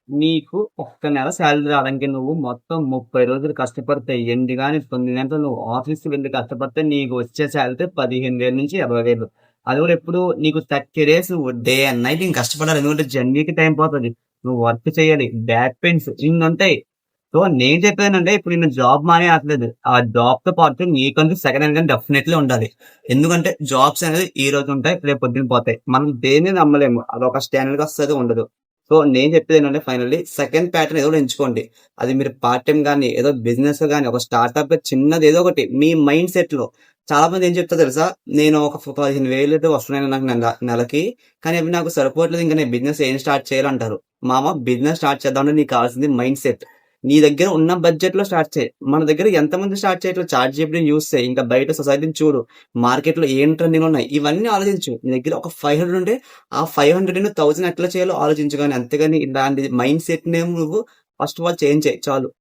నీకు ఒక్క నెల సాలరీ రావడానికి నువ్వు మొత్తం 30 రోజులు కష్టపడితే 8 గాని 9 గంటలు నువ్వు ఆఫీస్‌కి వెళ్లి కష్టపడితే నీకు వచ్చే సాలరీ 15,000-20,000. అది కూడా ఎప్పుడు నీకు 30 డేస్ డే అండ్ నైట్ ఇంక కష్టపడాలి. ఎందుకంటే జర్నీకి టైం పోతది. నువ్వు వర్క్ చేయాలి. Back pains ఇన్నుంటాయి. సో, నేను చెప్పేదేంటంటే ఇప్పుడు నేను జాబ్ మానేయట్లేదు. ఆ జాబ్‌తో పాటు నీకంటూ సెకండ్ ఇన్‌కమ్ డెఫినైట్‌లీ ఉండాలి. ఎందుకంటే జాబ్స్ అనేది ఈ రోజు ఉంటాయి. రేపు పొద్దున పోతాయి. మనం దేన్ని నమ్మలేము. అదొక స్టాండర్డ్‌గా వస్తది ఉండదు. సో, నేను చెప్పేదేంటంటే ఫైనల్లీ సెకండ్ ప్యాటర్న్ ఏదో ఒకటి ఎంచుకోండి. అది మీరు పార్ట్ టైమ్ గాని, ఏదో బిజినెస్ గాని, ఒక స్టార్టప్ చిన్నది ఏదో ఒకటి మీ మైండ్ సెట్‌లో చాలా మంది ఏం చెప్తారో తెలుసా? నేను ఒక 15,000 వస్తున్నాయి నాకు నెలకి. కానీ అవి నాకు సరిపోవట్లేదు. ఇంక నేను బిజినెస్ ఏం స్టార్ట్ చేయాలంటారు. మామ బిజినెస్ స్టార్ట్ చేద్దామంటే నీకు కావాల్సింది మైండ్ సెట్. నీ దగ్గర ఉన్న బడ్జెట్‌లో స్టార్ట్ చేయి. మన దగ్గర ఎంతమంది స్టార్ట్ చేయట్లేదు చాట్‌జీపీటీని యూజ్ చేయి. ఇంకా బయట సొసైటీని చూడు. మార్కెట్‌లో ఏం ట్రెండింగ్‌లో ఉన్నాయి. ఇవన్నీ ఆలోచించు. నీ దగ్గర ఒక 500 ఉంటే ఆ 500ని 1000 ఎట్లా చేయాలో ఆలోచించు గాని అంతేగాని ఇలాంటి మైండ్ సెట్‌నేమో నువ్వు ఫస్ట్ ఆఫ్ ఆల్ చేంజ్ చెయి చాలు.